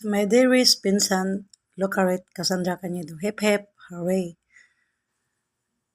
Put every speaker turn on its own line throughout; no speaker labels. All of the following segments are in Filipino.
My dearest pinsan, Locaret Cassandra Cañedo. Hep hep, hooray.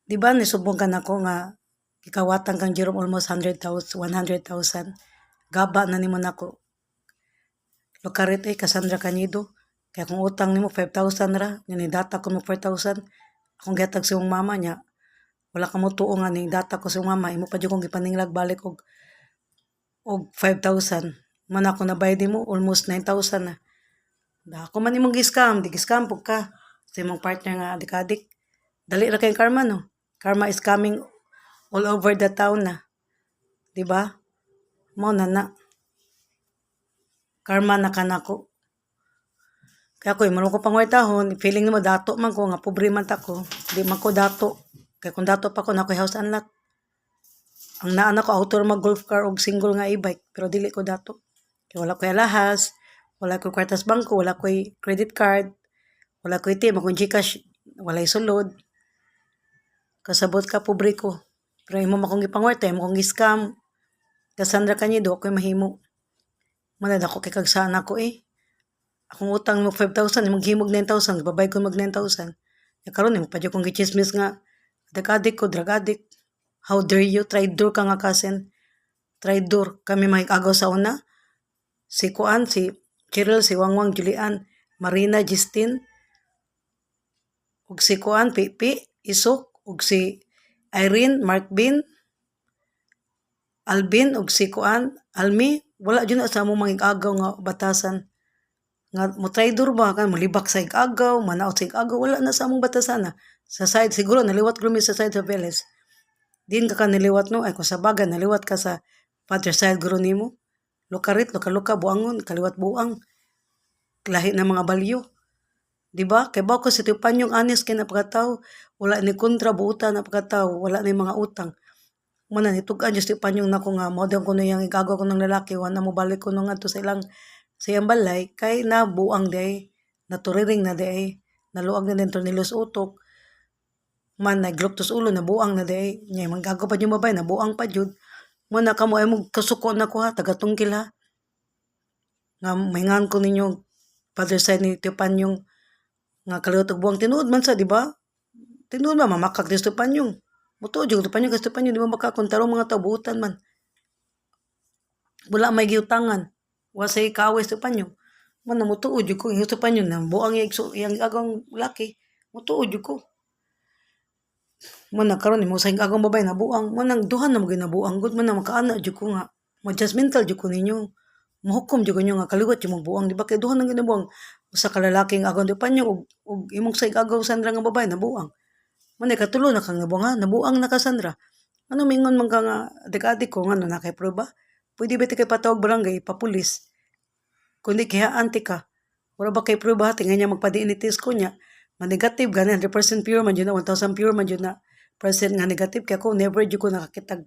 Di ba nisubong ka na ko nga kikawatan kang Jerome almost 100,000, 100,000. Gaba na nimo nako. Locaret Cassandra Cañedo. Kaya kung utang nimo 5,000 ra, data ko mo 4,000. Akong gihatag sa iyong mama niya. Wala ka mo tuo nga ni data ko sa iyong mama. Imo pa dyan kong gipaninglag balik og 5,000. Man ako nabayad mo almost 9,000 na. Ako man imong gi-scam, di gi-scam po ka. Sa imong partner nga adik-adik. Dali ra kay karma no. Karma is coming all over the town na. Di ba? Mo na. Karma na kanako. Kaya ko, marunong ko pangwartahon, feeling mo dato man ko, nga pobre man tako. Di man ko dato. Kaya kung dato pa ko, na house unlock. Ang naanak ko, auto mag-golf car o single nga e-bike. Pero dili ko dato. Kaya wala ko alahas, wala ko kwartas bangko, wala ko credit card, wala ko itim, akong Gcash, wala sulod. Kasabot ka, pobre ko. Pero imo makong ipangwarta, imo kong scam. Cassandra Cañedo, ako'y mahimo. Manad ako kay kagsana ko Akong utang mo 5,000, imong himog 9,000, babay ko mag 9,000. Ya karon mo pa kong gichismis nga adik ko, drug addict. How dare you? Traitor ka nga cousin. Traitor. Kami makikagaw sa una. Si Kuan, si Cheryl, si Wangwang, Julian, Marina, Justine, ug si Kuan, Pipi, Isok, ug si Irene, Mark Bin, Alvin, ug si Kuan, Almi, wala dyan sa among makikagaw nga batasan. Nga mo traitor ba kan molibak sa igagaw, manaot sa igagaw, wala na sa among batasan na. Sa side siguro naliwat grumi sa side sa Veles. Din ka naliwat no ay kung sa baga naliwat ka sa father side guro nimo. Lokarit, luka buangon, kaliwat buang. Lahi na mga balyo. Di ba? Kay ba ko si Tupanyong honest kay napakataw, wala ni kontra buutan napakataw, wala ni mga utang. Muna nitugan just Tupanyong nako nga modern ko no yang igagaw ko ng lalaki, wala mo balik ko no nga to sa ilang sa iyang balay kay nabuang day, naturiring na day, naluag na din tornillos utok, man nagluktos ulo, nabuang na day, niya manggagaw pa yung babay, nabuang pa jud, mo na kamo ay mong kasuko na ko ha, tagatungkil ha, nga mahingan ko ninyo, father side ni Tupanyong, nga kaliwat og buang tinuod man sa, di ba? Tinuod man, mamakag ni Tupanyong, mutuod yung Tupanyong, kasi Tupanyong, di ba makakontarong mga tabutan man, wala may giutangan, wasay kawes to panyo. Man mutuod jud ko yung panyo na buang yang agong laki. Mutuod jud ko. Man karon mo sa agong babay na buang, man nang duhan na mo ginabuang gud man makaana jud ko nga. Mo judgmental jud ko ninyo. Muhukom jud ko ninyo nga kaliwat jud mo buang, di ba kay duhan nang ginabuang usa ka lalaking agong di panyo ug imong sa agaw Sandra nga babay na buang. Man katulo na kang nabuang ha, nabuang na ka Sandra. Ano mingon man ka nga adik-adik ko nga na kay prueba? Pwede ba kay patawag barangay, papulis? Kundi kaya anti ka. Wala ba kay prueba? Tingnan niya magpa-DNA ko niya. Ma-negative gani, 100% pure man yun na, 1,000 pure man yun na percent nga negative. Kaya ko, never dyan ko nakakitag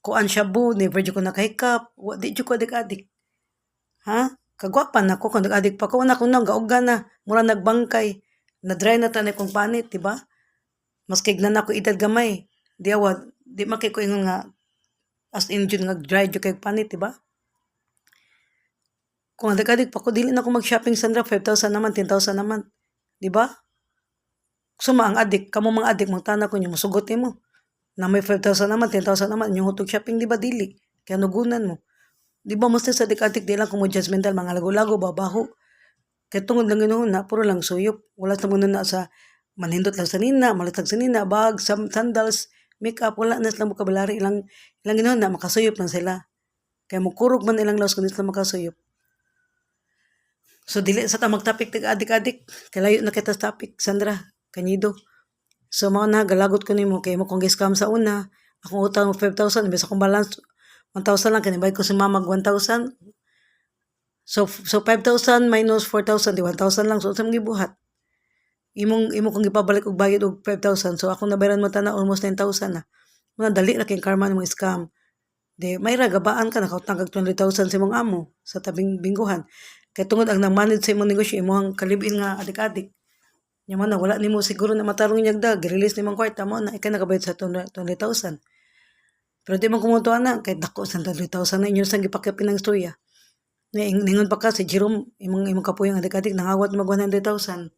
kuan shabu, never dyan ko nakahikap. Di dyan ko adik-adik. Ha? Kagwapan ako, kung adik pa ko, anak ko nang gaoga na, mura nagbangkay. Na-dry na tanay kong panit, diba? Mas kignan ako edad gamay. Di awa, di makay ko ingon nga, as in dyan nga dry dyan kay panit, diba? Kung adik-adik pa ko, dili na ako mag-shopping Sandra, 5,000 naman, 10,000 naman. Diba? Suma ang adik, kamo mga adik, magtana ko nyo, masugot mo. Na may 5,000 naman, 10,000 naman, yung hutog shopping, diba dili? Kaya nugunan mo. Diba mas sa adik-adik, di lang kung mo judgmental, mga lago-lago, babaho. Kaya tungod lang ganoon na, puro lang suyop. Wala sa muna na sa manindot lang sa nina, malitag sa nina, bag, sandals, makeup, wala na silang bukabalari, ilang ganoon na, makasuyop lang sila. Kaya mukurog man ilang laos kung sila makasuyop. So, dili sa ta magtapik tig adik-adik. Kalayo na kita sa topic, Sandra, Cañedo. So, mga na, galagot ko nimo kay mo kung giskam sa una. Akong utang mo 5,000, imbes akong balance, 1,000 lang, kanibay ko si mamag 1,000. So 5,000 minus 4,000, di 1,000 lang. So, sa mga gibuhat. Imo kong ipabalik og bayad og 5,000. So, akong nabayaran mo na almost 9,000 na. Mga dali na kayong karma ng scam. De, may ragabaan ka, nakautang kag 20,000 sa mong amo sa tabing bingguhan. Kaya tungod ang nang-manage sa imong negosyo, imong kalibin nga adik-adik. Yaman na, wala nimo siguro na matarong niyag dag, release nimang kwarta mo na, ikay nakabayad sa 20,000. Pero di man kumutuan na, kahit dako sa 20,000 na inyo sang gipakipin ng storya. Ningon pa ka si Jerome, imong kapuyong adik-adik nangawat mag 100,000.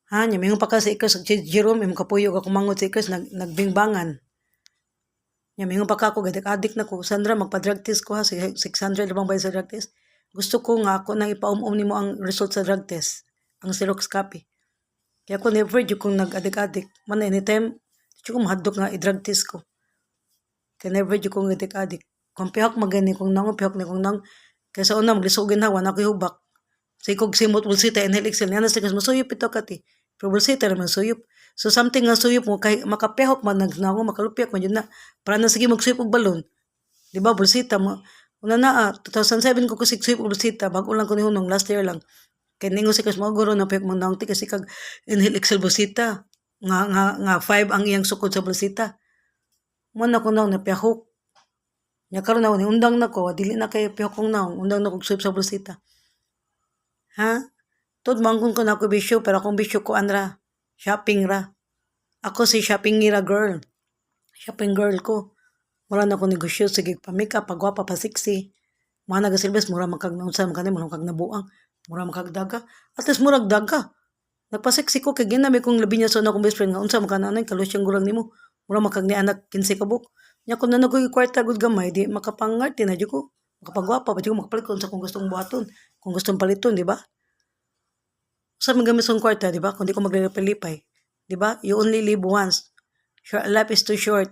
Ha, nya mingon pa ka si Ikres si Jerome, imong kapuyo ka kumangot si Ikres nagbingbangan. Nya mingon pa ka ako adik-adik na ko, Sandra magpa-drug test ko ha, 600 labang bayad sa drug test. Gusto ko nga ako nang ipaum-um nimo ang result sa drug test, ang Xerox copy. Kaya ako never jud kung nag-adik-adik. Man anytime, ko mahadlok nga i-drug test ko. Kaya never jud kong adik-adik. Kung pihak magani kung nang pihak ni kung nang kaysa una maglisugin ha, wala ko hubak. Sa ikog simot bulsita inhale excel niya na sa masuyop ito kati. Pero bulsita naman suyop. So something nga suyop mo kay makapihak man nagnango makalupiak man yun na. Para na sige magsuyop og balon. Di ba bulsita mo. Una na 2007 ko kusig suyop og bulsita bago lang ko ni hunong last year lang. Kay ningo si kas guro na pihak man naong ti kasi kag inhale excel bulsita. Nga 5 ang iyang sukod sa bulsita. Mo na ko naong napihok. Nya karon na ni undang na ko dili na kay pihok kong naong undang na kog suyop sa bulsita. Ha? Tod mangkon ko na ako bisyo, pero akong bisyo ko anra. Shopping ra. Ako si shopping ngira girl. Shopping girl ko. Mura na ako negosyo, sige pa makeup, pagwapa, pa sexy. Mga nagasilbes, mura magkagnaunsan, mura magkagnabuang, mura magkagdaga. At least mura daga. Nagpa-sexy ko, kay ginami kong labi niya sa una kong best friend, nga unsa makananay, kalusyang gurang nimo. Mura makagni anak, 15 kabuk. Nya kung na nagoy kwarta gud gamay, di makapangarte na dyan ko. Makapagwapa, pa dyan ko makapalit kung sa kung gustong buhaton. Kung gustong paliton, di ba? Sa magamit sa kwarta, di ba? Kung di ko maglilipay, di ba? You only live once. Life is too short.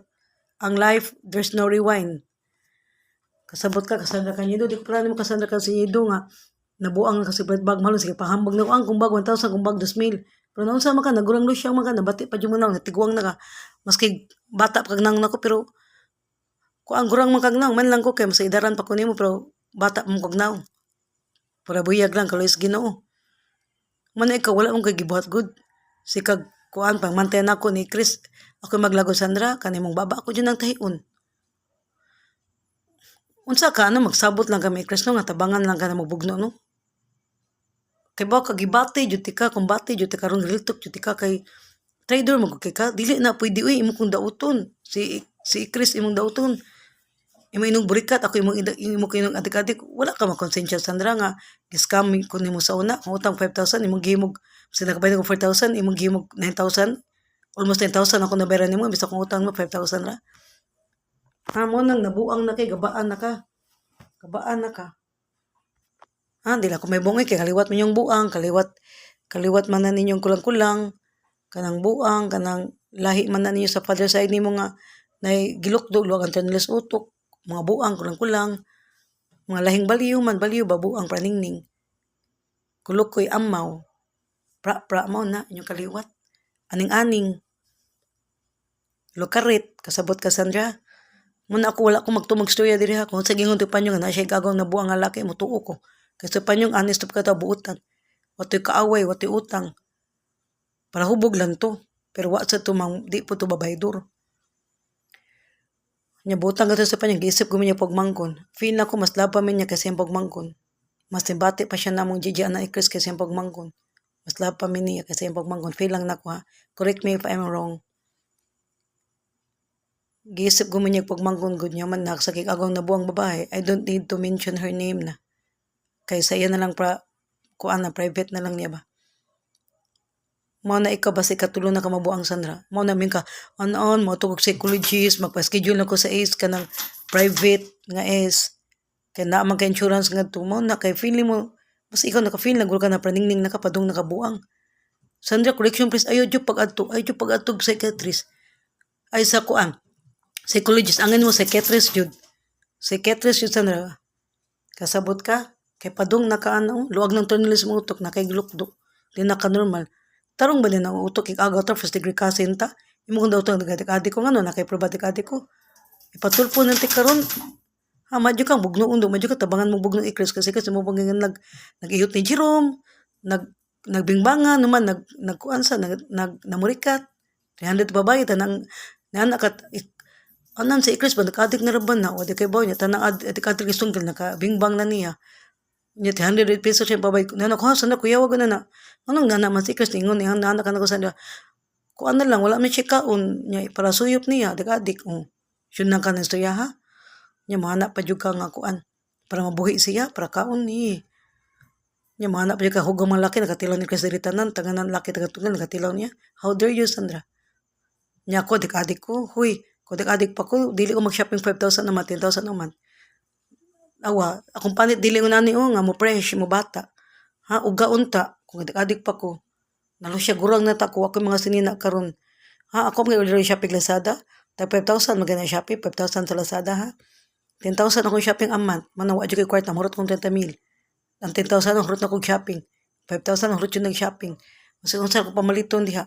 Ang life, there's no rewind. Kasabot ka, kasandra ka nido. Di ko pala mo kasandra ka si nido nga. Nabuang nga kasi bag malon. Sige, pahambag na ang kung bag 1,000, kung bag 2,000. Pero naon sa maka, nagurang lo siya maka, nabati pa dyan mo na, natiguang na ka. Maski bata pa kagnang na ko, pero kung ang gurang magkagnaw, man lang ko, kaya masaidaran pa ko nimo, pero bata mo kagnaw. Para buyag lang, kalois ginoo. Mana ikaw, wala mong kagibuhat good. Si kag kuan pang manten ako ni Chris. Ako maglago Sandra, kanimong baba ako dyan ng tahiun. Unsa ka, magsabot lang kami Chris, no, nga tabangan lang ka na magbugno, no? Kay ba kagibati, juti ka, kung bati, juti ka, ron riltok, juti ka, kay trader mo kay ka, dili na pwede, uy, imo kong dauton. Si Chris, imong dauton. Imo inong burikat, ako imo kinong adik-adik, wala ka makonsensya Sandra nga, giskam ko nimo sa una, kung utang 5,000, imong gihimog, kasi nakabayad ko 4,000, imong gihimog 9,000, almost 10,000 ako nabayaran nimo, bisa kung utang mo 5,000 ra. Mo nang nabuang na kay, gabaan na ka. Gabaan na ka. Dila ko may bungay, kay kaliwat mo yung buang, kaliwat man na ninyong kulang-kulang, kanang buang, kanang lahi man na ninyo sa father side nimo nga, na gilukdog, luwag ang tanilis utok, mga buang, kulang-kulang, mga lahing baliw man, baliw, babuang, praningning. Kulok ko'y amaw. Pra mo na, inyong kaliwat. Aning-aning. Lukarit, kasabot ka Sandra. Muna ako, wala akong magtumag-storya diri ha. Kung sa gingon ti panyong, na siya gagawang nabuang nga laki, mutuo ko. Kasi panyong, honest ka ta buutan. Wato'y kaaway, wato'y utang. Para hubog lang to. Pero wa sa tumang, di po to babaydor. Nya butang ka sa panyang, giisip ko niya pagmangkon. Feel na ko mas laba min niya kasi yung pagmangkon. Mas nibati pa siya namong Gigi na ikris kasi yung pagmangkon. Mas laba min niya kasi yung pagmangkon. Feel lang na ko ha. Correct me if I'm wrong. Giisip ko niya pagmangkon good niya man nagsakik agong nabuang babae. I don't need to mention her name na. Kaysa yan na lang kuan na private na lang niya ba. Mao na ikaw ba si katulong na ka mabuang Sandra? Mao na min ka mo tugog psychologist, magpa-schedule na ko sa ACE ka ng private nga ACE. Kaya na man ka insurance nga to. Mao na kay feeling mo, mas ikaw naka-feel na ka na praningning nakapadong nakabuang. Sandra, correction please, ayaw dyo pag-atog psychiatrist. Ay sa kuan, psychologist, angin mo psychiatrist jud. Psychiatrist jud Sandra. Kasabot ka, kay padong luwag ng tornilis mo utok, nakaigilukdo. Di naka-normal. Tarong ba din ang utok, ikaw ta, first degree cousin ta. Imo kong daw ito, nag-adik ko nga no, nakaiprobatik adik ko. Ipatulpo ng tikaron. Madyo kang bugnoon do, madyo ka tabangan mong bugnoon ikris kasi mo bang nag-ihot ni Jerome, nagbingbangan naman, nagkuansa, namurikat. 300 babae, tanang, nanakat, anan sa ikris ba, nakadik na raban na, o di kay baw niya, tanang adik-adik isungkil, nakabingbang na niya. Niya 100 pesos siya babay. Nana ko sana kuya wag na. Anong nana man si Chris ningon niya nana kana ko sana. Ko ano lang wala man siya kaon niya para suyop niya adik-adik. Yun lang kanan storya ha. Niya mahana pa jud ka nga kuan. para mabuhi siya, para kaon ni. Nya mga anak pa ka hugang mga laki, nakatilaw ni Chris tanan, tanganan laki tagatunggal, nakatilaw niya. How dare you, Sandra? Nya ako, adik ko, huy, kung adik pa ko, dili ko mag-shopping 5,000 naman, 10,000 naman. Awa, akong panit, dili ko nani nga mo fresh, mo bata. Ha, uga unta, kung adik pa ko. Nalo siya gurang na ta ko, ako mga sinina karon. Ha, ako mga order shopping Lazada, tag 5,000, magana shopping, 5,000 sa Lazada ha. 10,000 akong shopping a month, manawa dyan kay kwarta, marot kong 30,000. Ang 10,000 ang hurot na kong shopping. 5,000 ang hurot yun nag-shopping. Kasi kung saan ko pamaliton diha.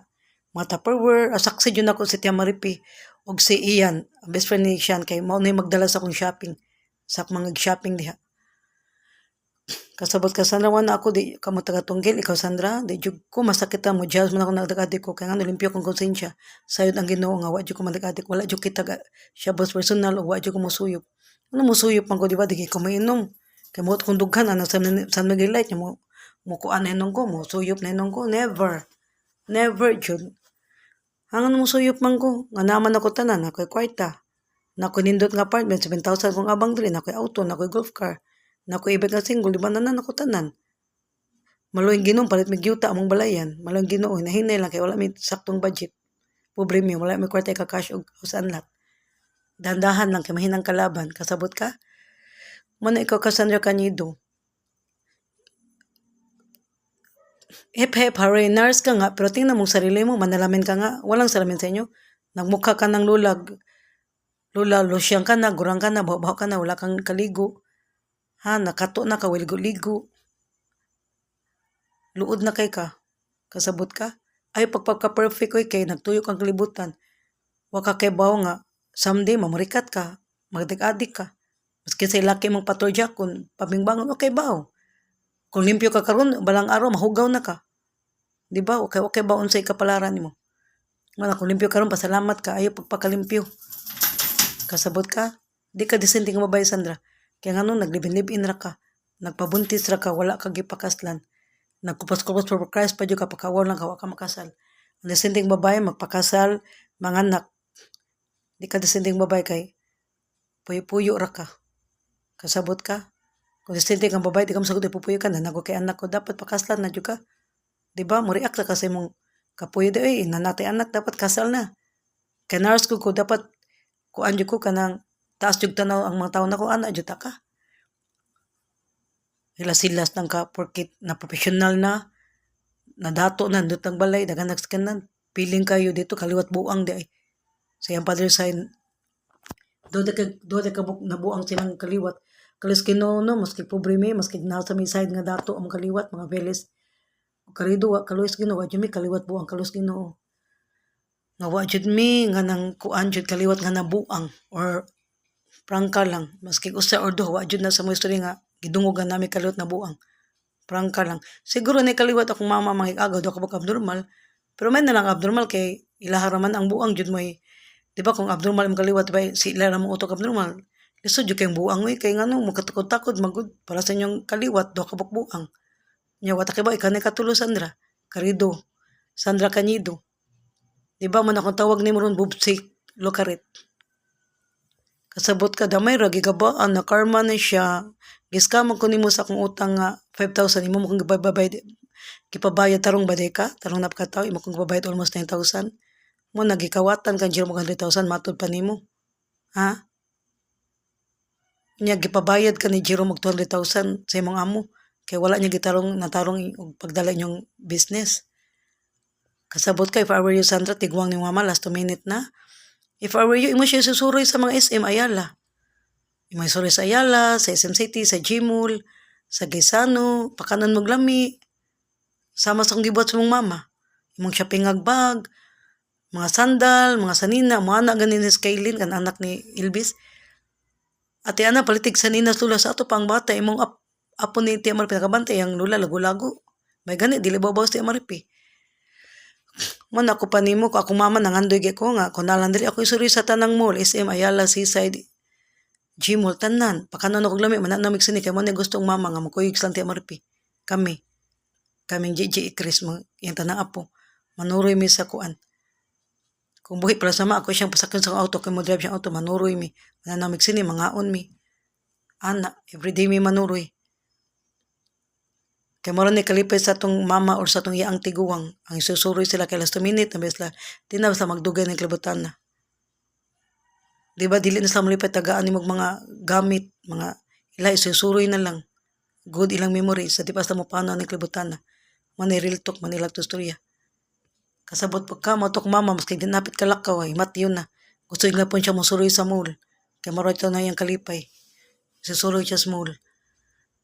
Mga Tupperware, saksi yun ako si Tia Maripi. O si Ian, ang best friend ni Sian, kay mauna yung magdala sa akong shopping. Sa akong mga shopping diha. Kasabot ka Sandra, wana ako, di ka mo taga-tunggil, ikaw Sandra, di jug ko, masakit mo, jazz mo na ako nagdagadik ko, kaya nga nalimpyo kong konsensya. Sayod ang ginoo nga, wadyo ko madagadik, wala jug kita, siya boss personal, o wadyo ko musuyop. Ano musuyop man ko, di ba, di ko mainom. Kaya mo kung dughan, ano, San Miguel Light, mo kuan na hinong ko, mo suyop na hinong ko, never. Never, Jud. Hangan mo suyop man ko, nga naman ako tanan, ako'y kwarta. Nako'y nindot nga apartment, 7,000 kong abang dali, nako'y auto, nako'y golf car. Nako'y ibig nga single, di ba nanan ako tanan. Maluing ginoo, palit mig yuta among balayan. Maluing ginoo, nahinay lang, kaya wala may saktong budget. Pobre mi, wala may kwarta ka-cash o sanlat. Dandahan lang, kaya mahinang kalaban. Kasabot ka? Muna ikaw Cassandra Cañido. Hep, hooray, nurse ka nga, pero tingnan mong sarili mo, manalamin ka nga, walang salamin sa inyo. Nagmukha ka ng lulag, losyang ka na, gurang ka na, baho ka na, wala kang kaligo. Ha, nakato na ka, wiligo-ligo. Luod na kay ka, kasabot ka. Ay, pagpagka-perfect ko kay, nagtuyo kang kalibutan. Waka kay bawo nga, someday, mamurikat ka, magdag-adik ka. Maski sa ilaki mong patorja, kung pamingbangon, okay bawo. Kung limpyo ka karon, balang araw, mahugaw na ka. Di ba? Okay ba unsay kapalaran nimo? Wala, kung limpyo karon, pasalamat ka, ayaw pagpakalimpyo. Kasabot ka, di ka disente nga babae, Sandra. Kaya nga nung naglibin-libin ra ka, nagpabuntis ra ka, wala ka gipakaslan. Nagkupas-kupas for Christ pa dyan ka, pagkawal lang ka, wala ka makasal. Ang disenteng babae, magpakasal, manganak. Di ka disenteng babae kay, puyo-puyo ra ka. Kasabot ka, kung disente kang babae, di ka masagot ipupuyo ka, nanago kay anak ko, dapat pakaslan na dyan ka. Diba? Mo-react na kasi mong kapuyo di, nanati anak, dapat kasal na. Kaya nurse ko dapat, kuan dyan ko ka ng taas dyan tanaw ang mga tao na ko, anak dyan ka. Silas ng ka, porkit na professional na dato na, ndot ang balay, dagan nagskanan, piling kayo dito, kaliwat buang di ay. Sa iyang father sign, doon ka nabuang silang kaliwat. Kalis kino, no, maski pobre mi, maski nasa may side nga dato ang kaliwat, mga veles. Karido, kaluis gino, wadyo mi, kaliwat buang, kaluis gino. Nga wadyo mi, nga nang kuan dyan, kaliwat nga nabuang, or prangka lang, maski usa or do, wadyo na sa mga story nga, gidungogan namin kaliwat na buang. Prangka lang. Siguro na kaliwat akong mama mag-agaw, do ako abnormal, pero may na lang abnormal kay ilaharaman ang buang dyan mo di ba kung abnormal ang kaliwat, ba si ilara mo utok abnormal, lisod yung kayong buang kay nga no, magkatakod-takod, magod, para sa inyong kaliwat, do ka buang. Nya wata kay ba ikaw na katulo Sandra Carido Sandra Cañido, di ba man akong tawag ni mo ron bubsik lokarit. Kasabot ka damay ra gigabaan na karma na siya, giskaman ko nimo sa akong utang nga 5,000, imo mo kong gipabayad tarong baday ka, tarong napakataw, imo kong gipabayad almost 9,000. Mo nagikawatan kan jero mo 100,000 matud pa nimo. Ha? Nya gipabayad ka ni jero mo 200,000 sa imong amo. Kaya wala niya natarong pagdala inyong business. Kasabot ka, if I were you, Sandra, tigwang ni mama, last 2 minute na. If I were you, imo siya susuroy sa mga SM Ayala. Imo susuroy sa Ayala, sa SM City, sa Gmall, sa Gaisano, pakanan mong lami. Sama sa kong gibot sa mong mama. Imong shopping bag, mga sandal, mga sanina, mga anak ganin ni Skylin, kan anak ni Ilbis. Ate ana, palitig sanina lula sa ato pang bata, imong apo ni Tia Maripi nakabantay ang lula lago-lago. May gani dili babaw si Tia Maripi. Man ako pa nimo ko akong mama nangandoy gyud ko nga kun nalang diri ako isuri sa tanang mall SM Ayala Seaside Gmall tanan. Pakanon ako lami man na mixini kay mo ni gustong mama nga magkuyog sa Tia Maripi. Kaming GG Chris mo yung tanang apo. Manuroy mi sa kuan. Kung buhi pala sama ako siyang pasakyan sa auto kay mo drive siyang auto manuroy mi. Man na mixini mangaon mi. ana, everyday may manuroy. Kaya mara ni kalipay sa atong mama or sa atong iang tiguang, ang isusuroy sila kay last minute, na besla, di na basta magdugay ng kalibutan na. Di ba, dili na sila malipay tagaan ni mga gamit, mga ila isusuroy na lang. Good ilang memory, sa di basta mo paano ng kalibutan na. Manay real talk, manilag to storya. Kasabot pag ka, matok mama, maski dinapit kalakaw, ay mat yun na. Gusto nga po siya musuroy sa mall. Kaya mara ito na yung kalipay. Isusuroy siya sa mall.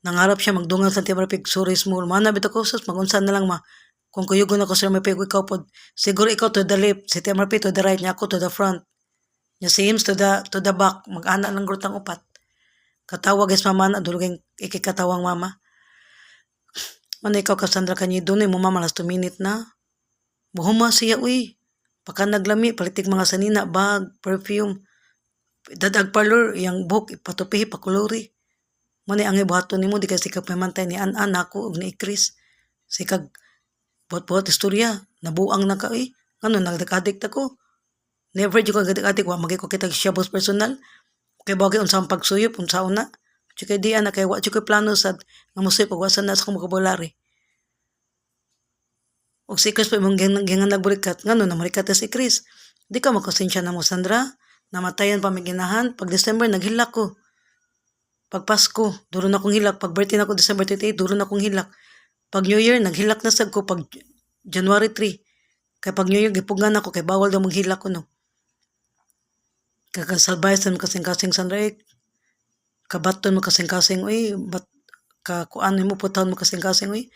Nangarap siya magdungal sa timarapig suroy sa mall. Mana bito ko, sus, magunsan na lang ma. Kung kuyugon ako sa may pego ikaw po, siguro ikaw to the left, si timarapig to the right, niya ako to the front. Niya si Hims to the back, mag-ana lang grutang upat. Katawag is mama na, duluging ikikatawang mama. Mana ikaw Cassandra kanyi doon, mo mama last 2 minute na. Buhuma siya, uy. Pagka naglami, palitig mga sanina, bag, perfume. Dadag parlor, yung buhok, ipatupihi, pakulori. Mani ang ibuhato ni mo, di kasi kapamantay ni An-An ako, ug ni Chris. Sikag, buhat-buhat istorya, nabuang na ka, Ano, nagdakadik ko. Never di ko nagdakadik, wa magay ko kita siyabos personal. Kaya bagay unsang pagsuyop, unsaon na. Tsukay di na, kaya wa tsukay plano sad, nga musuyop, pagwasan na sa kong makabulari. Og si Chris pa mong gingan nagburikat, ngano na marikat si Chris. Di ka makonsensya na mo, Sandra. Namatayan pa may ginahan. Pag December, naghilak ko. Pag Pasko, duro na akong hilak. Pag birthday na ako, December 28, duro na akong hilak. Pag New Year, naghilak na sad ko. Pag January 3, kaya pag New Year, gipugan ako, kay bawal daw maghilak ko, no. Kakasalbay sa kasing-kasing Sandra, kabaton mo kasing-kasing, kakuan mo putaon mo kasing-kasing,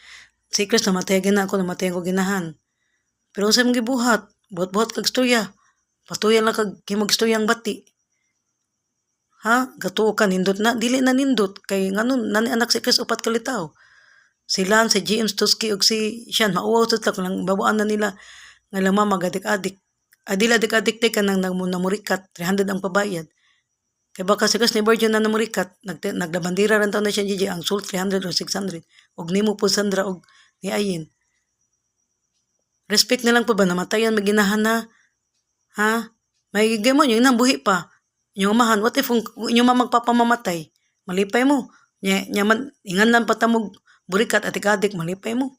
Si Chris, namatayan na ako, namatayan ko ginahan. Pero sa mong gibuhat, buhat-buhat kag storya. Patuyan lang kag himog storyang bati. Ha? Gatuo ka, nindot na. Dili na nindot. Kay nganon, nani anak si Chris, upat kalitaw. Si Lan, si James, Tuski, ug si Sean, mauwaw sa kung lang babaan na nila. Ngayon mama, adik-adik. Adil adik-adik te ka nang namurikat. 300 ang pabayad. Kaya baka si Chris ni Virgin na namurikat. Naglabandira rin taon na siya, Gigi, ang sold 300 or 600. Og nimo po Sandra, og ni Ayin. Respect na lang po ba, namatayan, maginahan na. Ha? May gigay mo, yung nambuhi pa. Yung amahan, what if yung magpapamamatay? Malipay mo. Ingan lang patamog burikat at ikadik, malipay mo.